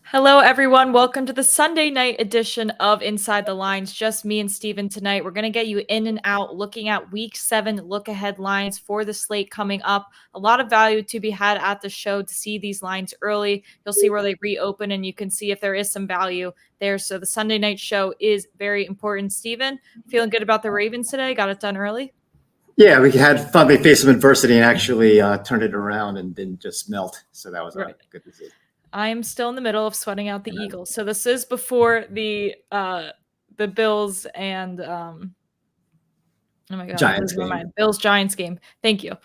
Hello, everyone. Welcome to the Sunday night edition of Inside the Lines. Just me and Steven tonight. We're going to get you in and out looking at week 7 look ahead lines for the slate coming up. A lot of value to be had at the show to see these lines early. You'll see where they reopen and you can see if there is some value there. So the Sunday night show is very important. Steven, feeling good about the Ravens today? Got it done early? Yeah, we finally faced some adversity and actually turned it around and didn't just melt. So that was good to see. I am still in the middle of sweating out the Eagles. So this is before the Bills and oh my God, Giants game. Bills Giants game. Thank you.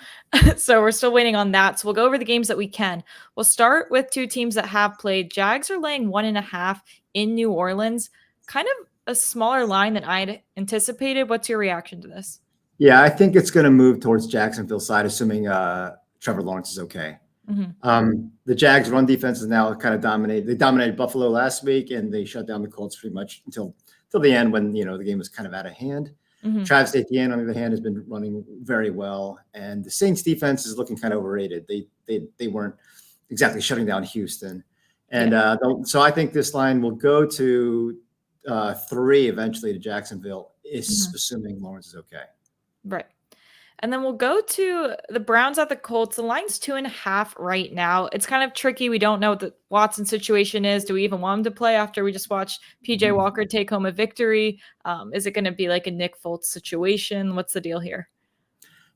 So we're still waiting on that. So we'll go over the games that we can. We'll start with two teams that have played. Jags are laying 1.5 in New Orleans. Kind of a smaller line than I'd anticipated. What's your reaction to this? Yeah, I think it's going to move towards Jacksonville's side, assuming Trevor Lawrence is okay. Mm-hmm. The Jags' run defense is now kind of dominated. They dominated Buffalo last week, and they shut down the Colts pretty much until the end when the game was kind of out of hand. Mm-hmm. Travis Etienne, on the other hand, has been running very well, and the Saints' defense is looking kind of overrated. They weren't exactly shutting down Houston, and so I think this line will go to 3 eventually to Jacksonville, assuming Lawrence is okay. Right. And then we'll go to the Browns at the Colts. The line's 2.5 right now. It's kind of tricky. We don't know what the Watson situation is. Do we even want him to play after we just watched PJ Walker take home a victory? Is it going to be like a Nick Foles situation? What's the deal here?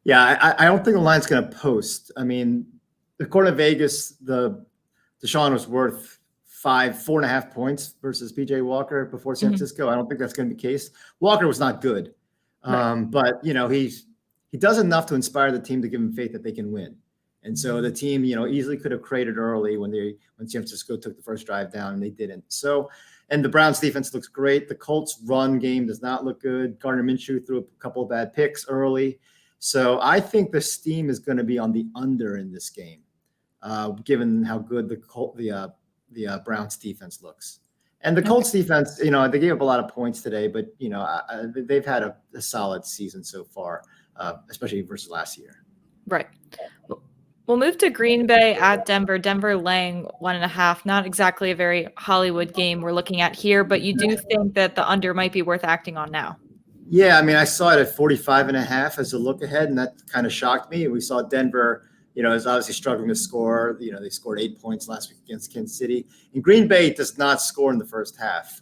Yeah, I don't think the line's going to post. I mean, according to Vegas, Deshaun was worth 4.5 points versus PJ Walker before San Francisco. I don't think that's going to be the case. Walker was not good, but he does enough to inspire the team to give him faith that they can win. And so the team, easily could have created early when San Francisco took the first drive down, and they didn't. So, and the Browns defense looks great. The Colts run game does not look good. Gardner Minshew threw a couple of bad picks early. So I think the steam is going to be on the under in this game, given how good the Browns defense looks. And the Colts defense, they gave up a lot of points today, but they've had a solid season so far. Especially versus last year. Right. We'll move to Green Bay at Denver. Denver laying 1.5. Not exactly a very Hollywood game we're looking at here, but you do think that the under might be worth acting on now. Yeah, I mean, I saw it at 45.5 as a look ahead, and that kind of shocked me. We saw Denver, is obviously struggling to score. They scored 8 points last week against Kansas City. And Green Bay does not score in the first half.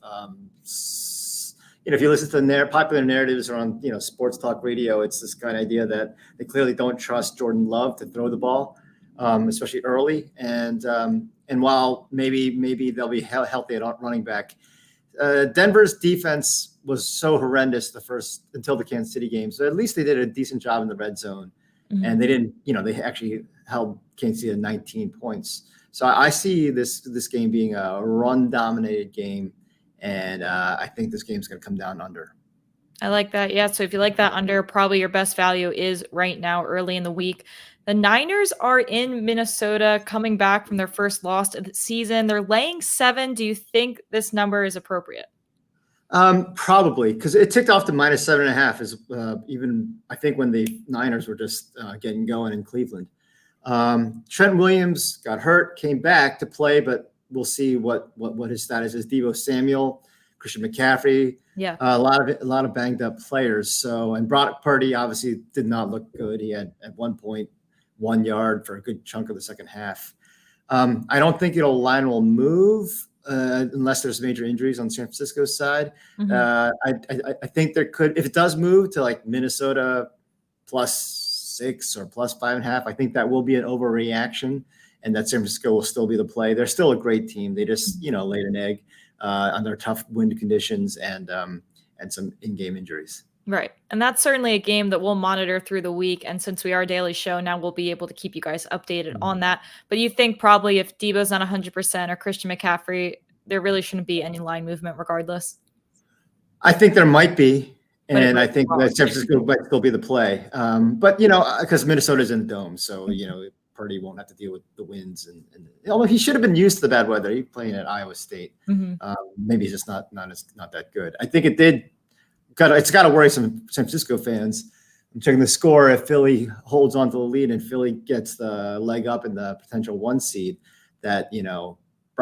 If you listen to the popular narratives around, sports talk radio, it's this kind of idea that they clearly don't trust Jordan Love to throw the ball, especially early. And while maybe they'll be healthy at running back, Denver's defense was so horrendous until the Kansas City game. So at least they did a decent job in the red zone, and they didn't. They actually held Kansas City to 19 points. So I see this game being a run-dominated game. And I think this game's going to come down under. I like that. Yeah. So if you like that under, probably your best value is right now early in the week. The Niners are in Minnesota coming back from their first loss of the season. They're laying 7. Do you think this number is appropriate? Probably, because it ticked off to -7.5 is even, I think, when the Niners were just getting going in Cleveland. Trent Williams got hurt, came back to play, but we'll see what his status is. Deebo Samuel, Christian McCaffrey, a lot of banged up players. So, and Brock Purdy obviously did not look good. He had at one point 1 yard for a good chunk of the second half. I don't think line will move unless there's major injuries on San Francisco's side. I think there could, if it does move to like Minnesota +6 or +5.5, I think that will be an overreaction. And that San Francisco will still be the play. They're still a great team. They just, laid an egg under tough wind conditions and some in-game injuries. Right. And that's certainly a game that we'll monitor through the week. And since we are a daily show, now we'll be able to keep you guys updated on that. But you think probably if Deebo's not 100% or Christian McCaffrey, there really shouldn't be any line movement regardless? I think there might be. And I think that San Francisco might still be the play. But, because Minnesota's in the dome. So, Purdy won't have to deal with the winds, and although he should have been used to the bad weather, he's playing at Iowa State. Maybe he's just not that good. I think it's got to worry some San Francisco fans. I'm checking the score. If Philly holds on to the lead and Philly gets the leg up in the potential 1 seed, that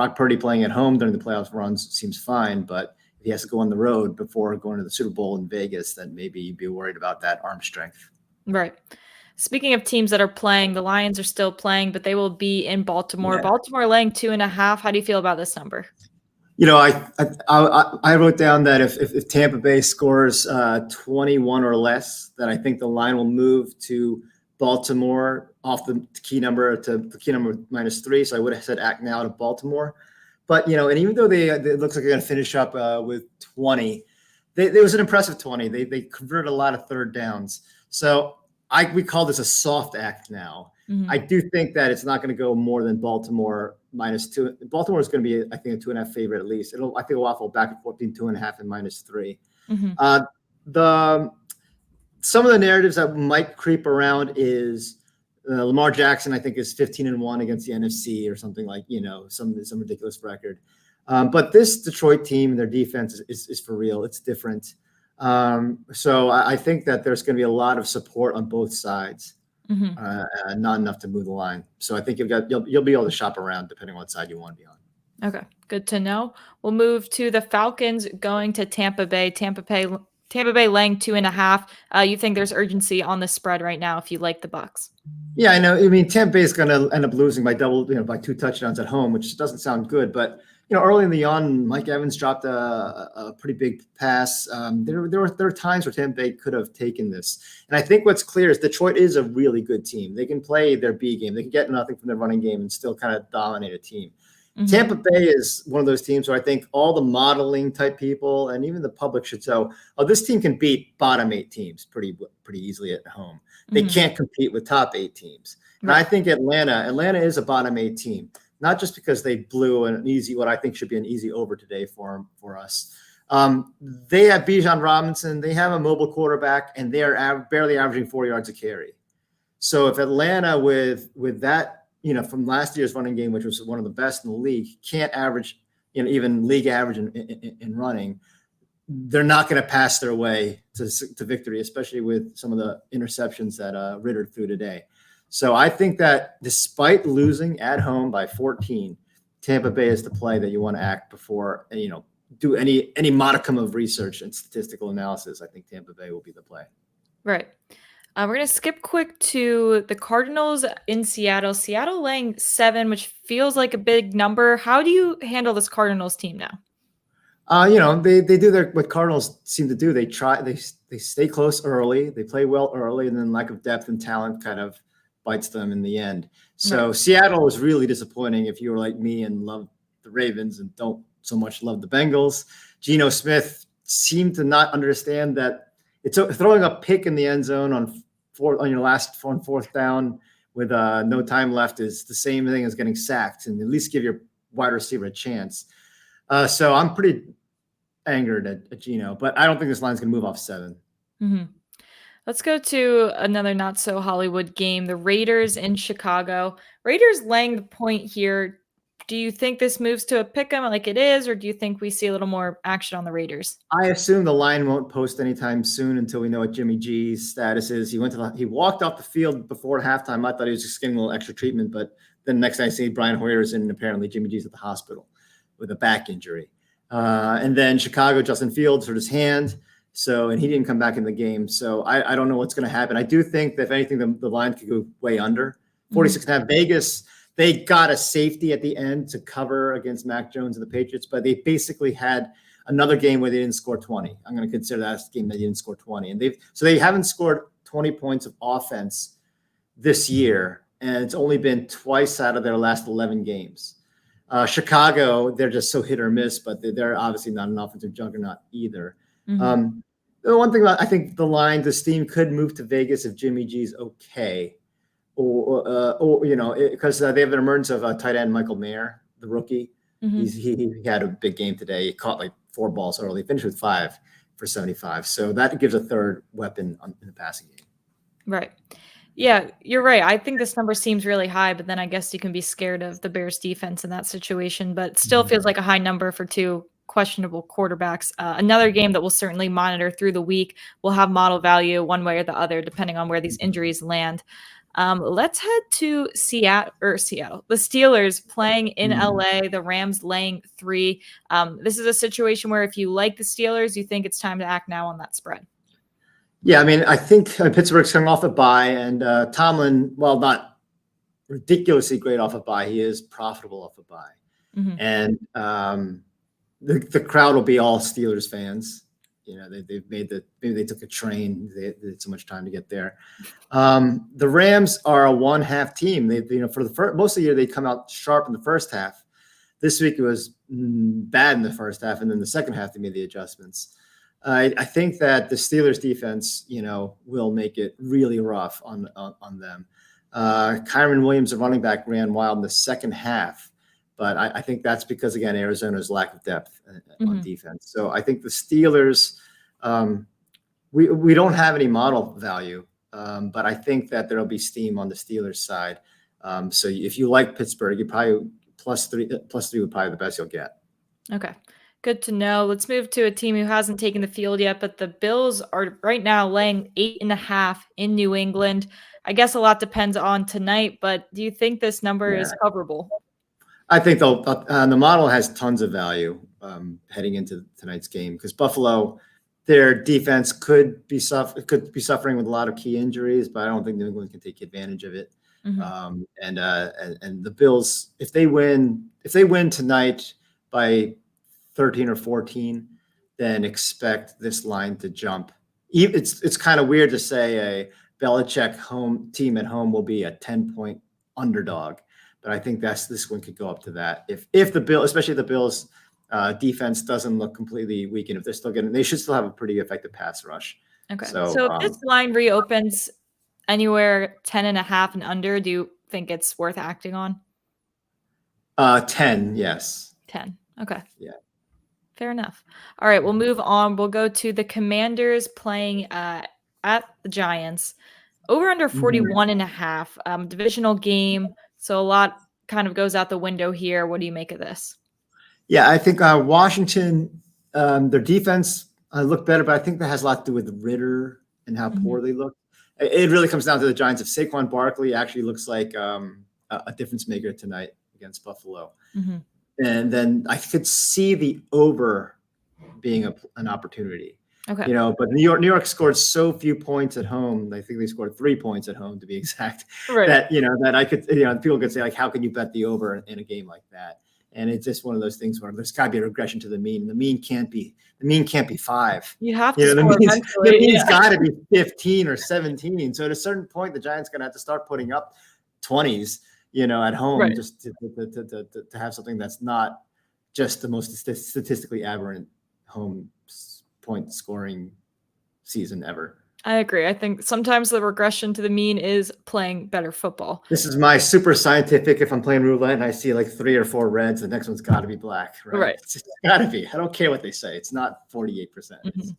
Brock Purdy playing at home during the playoff runs seems fine, but if he has to go on the road before going to the Super Bowl in Vegas, then maybe you'd be worried about that arm strength. Right. Speaking of teams that are playing, the Lions are still playing, but they will be in Baltimore. Yeah. Baltimore laying 2.5. How do you feel about this number? I wrote down that if Tampa Bay scores 21 or less, that I think the line will move to Baltimore off the key number to the key number -3. So I would have said act now to Baltimore. But, and even though it looks like they're going to finish up with 20, there was an impressive 20. They converted a lot of third downs. So we call this a soft act now. I do think that it's not going to go more than Baltimore -2. Baltimore is going to be, I think, a 2.5 favorite at least. I think it'll waffle back and forth between 2.5 and -3. Some of the narratives that might creep around is Lamar Jackson, I think, is 15-1 against the NFC or something like, some ridiculous record. But this Detroit team, their defense is for real. It's different. So I think that there's going to be a lot of support on both sides. Not enough to move the line. So I think you'll be able to shop around depending on what side you want to be on. Okay, good to know. We'll move to the Falcons going to Tampa Bay. Tampa Bay laying 2.5. You think there's urgency on the spread right now if you like the Bucs? Yeah, I know. I mean, Tampa Bay is going to end up losing by by 2 touchdowns at home, which doesn't sound good. But early in the on, Mike Evans dropped a pretty big pass. There were times where Tampa Bay could have taken this. And I think what's clear is Detroit is a really good team. They can play their B game. They can get nothing from their running game and still kind of dominate a team. Tampa Bay is one of those teams where I think all the modeling type people and even the public should know, this team can beat bottom 8 teams pretty easily at home. They can't compete with top 8 teams. And I think Atlanta is a bottom 8 team. Not just because they blew what I think should be an easy over today for us. They have Bijan Robinson. They have a mobile quarterback, and they are barely averaging 4 yards a carry. So if Atlanta with that, from last year's running game, which was one of the best in the league, can't average, even league average in running, they're not going to pass their way to victory, especially with some of the interceptions that Ritter threw today. So I think that despite losing at home by 14, Tampa Bay is the play that you want to act before, do any modicum of research and statistical analysis. I think Tampa Bay will be the play. Right. We're going to skip quick to the Cardinals in Seattle. Seattle laying 7, which feels like a big number. How do you handle this Cardinals team now? They do what Cardinals seem to do. They stay close early. They play well early, and then lack of depth and talent kind of bites them in the end. So Seattle was really disappointing if you were like me and love the Ravens and don't so much love the Bengals. Geno Smith seemed to not understand that it's throwing a pick in the end zone on fourth down with no time left is the same thing as getting sacked, and at least give your wide receiver a chance. So I'm pretty angered at Geno, but I don't think this line's going to move off 7. Let's go to another not so Hollywood game. The Raiders in Chicago. Raiders laying the point here. Do you think this moves to a pick 'em like it is, or do you think we see a little more action on the Raiders? I assume the line won't post anytime soon until we know what Jimmy G's status is. He walked off the field before halftime. I thought he was just getting a little extra treatment, but then next time I see Brian Hoyer's in, and apparently Jimmy G's at the hospital with a back injury. And then Chicago, Justin Fields hurt his hand. And he didn't come back in the game. So I don't know what's going to happen. I do think that if anything, the line could go way under 46.5. Vegas, they got a safety at the end to cover against Mac Jones and the Patriots, but they basically had another game where they didn't score 20. I'm going to consider that a game that they didn't score 20. And they haven't scored 20 points of offense this year. And it's only been twice out of their last 11 games. Chicago, they're just so hit or miss, but they're obviously not an offensive juggernaut either. The one thing about, I think the line, this team could move to Vegas if Jimmy G's okay, or because they have an emergence of tight end Michael Mayer, the rookie. He had a big game today. He caught like 4 balls early, finished with 5 for 75. So that gives a third weapon in the passing game. Right. Yeah, you're right. I think this number seems really high, but then I guess you can be scared of the Bears defense in that situation, but it still feels like a high number for 2 questionable quarterbacks. Another game that we'll certainly monitor through the week. We'll have model value one way or the other, depending on where these injuries land. Let's head to Seattle. The Steelers playing in LA, the Rams laying 3. This is a situation where if you like the Steelers, you think it's time to act now on that spread. Yeah, I mean, I think Pittsburgh's coming off a bye, and Tomlin, while not ridiculously great off a bye, he is profitable off a bye. And the crowd will be all Steelers fans. They've made maybe they took a train. They had so much time to get there. The Rams are a one-half team. They, for the most of the year, they come out sharp in the first half. This week it was bad in the first half, and then the second half they made the adjustments. I think that the Steelers defense, will make it really rough on them. Kyron Williams, the running back, ran wild in the second half, but I think that's because, again, Arizona's lack of depth on defense. So I think the Steelers, we don't have any model value, but I think that there'll be steam on the Steelers side. So if you like Pittsburgh, you probably +3 would probably be the best you'll get. Okay. Good to know. Let's move to a team who hasn't taken the field yet, but the Bills are right now laying 8.5 in New England. I guess a lot depends on tonight, but do you think this number is coverable? I think the model has tons of value heading into tonight's game because Buffalo, their defense could be suffering with a lot of key injuries, but I don't think New England can take advantage of it. And the Bills, if they win tonight by 13 or 14, then expect this line to jump. It's kind of weird to say a Belichick home team at home will be a 10-point underdog, but I think this one could go up to that. If the Bills, especially the Bills defense doesn't look completely weakened, if they're still they should still have a pretty effective pass rush. Okay. So if this line reopens anywhere 10.5 and under, do you think it's worth acting on? 10, yes. 10. Okay. Yeah. Fair enough. All right, we'll move on. We'll go to the Commanders playing at the Giants. Over under 41.5. Divisional game. So a lot kind of goes out the window here. What do you make of this? Yeah, I think Washington, their defense looked better, but I think that has a lot to do with Ritter and how poor they look. It really comes down to the Giants. If Saquon Barkley actually looks like a difference maker tonight against Buffalo, and then I could see the over being an opportunity. Okay. But New York scored so few points at home. I think they scored 3 points at home, to be exact. Right. That I could, people could say, like, how can you bet the over in a game like that? And it's just one of those things where there's got to be a regression to the mean. The mean can't be 5. You have to score eventually. The mean's got to be 15 or 17. So at a certain point, the Giants going to have to start putting up 20s, at home, just to have something that's not just the most statistically aberrant home point scoring season ever. I agree. I think sometimes the regression to the mean is playing better football. This is my super scientific. If I'm playing roulette and I see like 3 or 4 reds, the next one's got to be black, right? It's got to be. I don't care what they say. It's not 48%. It's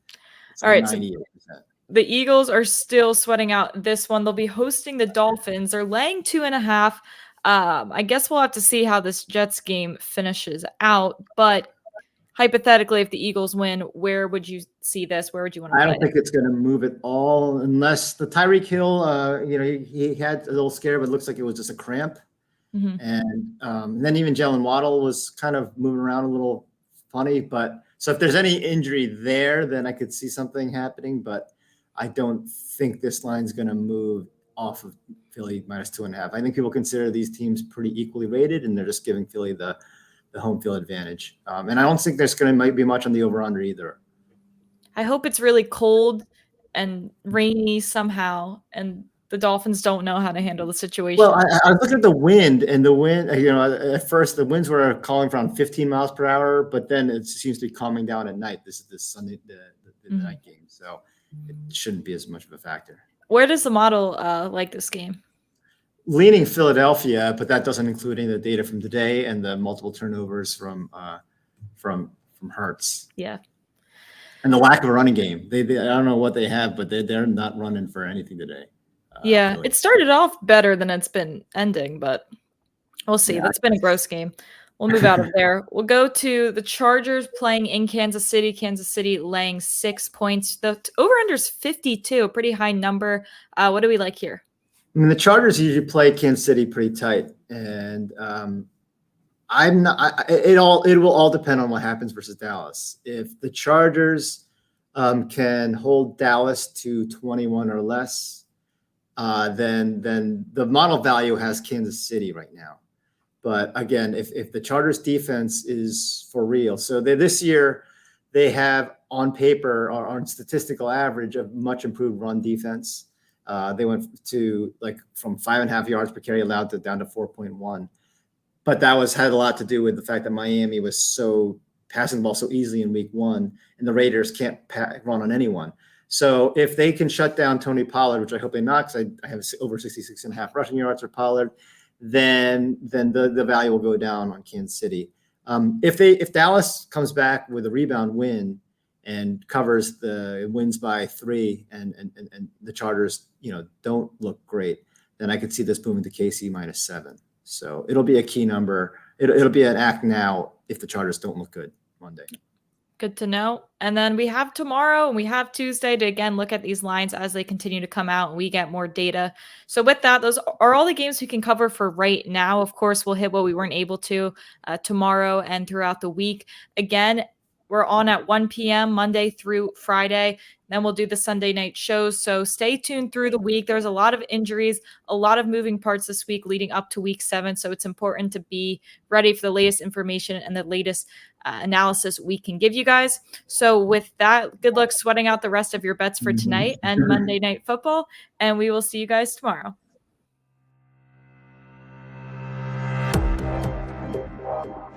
all right. 98%. So the Eagles are still sweating out this one. They'll be hosting the Dolphins. They're laying 2.5. I guess we'll have to see how this Jets game finishes out, but hypothetically, if the Eagles win, where would you see this? Where would you want to play? I don't think it's going to move at all unless the Tyreek Hill, he had a little scare, but it looks like it was just a cramp. And then even Jalen Waddle was kind of moving around a little funny. But so if there's any injury there, then I could see something happening. But I don't think this line's going to move off of Philly -2.5. I think people consider these teams pretty equally rated, and they're just giving Philly the home field advantage. And I don't think there's might be much on the over-under either. I hope it's really cold and rainy somehow, and the Dolphins don't know how to handle the situation. Well, I looked at the wind, and the wind, at first the winds were calling for around 15 miles per hour, but then it seems to be calming down at night. This is the Sunday, the night game, so it shouldn't be as much of a factor. Where does the model like this game? Leaning Philadelphia, but that doesn't include any of the data from today and the multiple turnovers from Hurts. Yeah. And the lack of a running game. They I don't know what they have, but they're not running for anything today. Really. It started off better than it's been ending, but we'll see. That's been a gross game. We'll move out of there. We'll go to the Chargers playing in Kansas City. Kansas City laying 6 points. The over-under is 52, a pretty high number. What do we like here? I mean, the Chargers usually play Kansas City pretty tight, and I'm not. It will all depend on what happens versus Dallas. If the Chargers can hold Dallas to 21 or less, then the model value has Kansas City right now. But again, if the Chargers defense is for real, so this year they have on paper or on statistical average a much improved run defense. They went to from 5.5 yards per carry allowed to down to 4.1. But that had a lot to do with the fact that Miami was so passing the ball so easily in week 1, and the Raiders can't run on anyone. So if they can shut down Tony Pollard, which I hope they not, because I have over 66.5 rushing yards for Pollard, then the value will go down on Kansas City. If Dallas comes back with a rebound win and covers wins by 3, and the Chargers don't look great, then I could see this booming to KC -7. So it'll be a key number. It'll be an act now if the Chargers don't look good Monday. Good to know. And then we have tomorrow and we have Tuesday to again look at these lines as they continue to come out and we get more data. So with that, those are all the games we can cover for right now. Of course, we'll hit what we weren't able to tomorrow and throughout the week. Again, we're on at 1 p.m. Monday through Friday. Then we'll do the Sunday night shows. So stay tuned through the week. There's a lot of injuries, a lot of moving parts this week leading up to week 7. So it's important to be ready for the latest information and the latest analysis we can give you guys. So with that, good luck sweating out the rest of your bets for tonight and Monday Night Football. And we will see you guys tomorrow.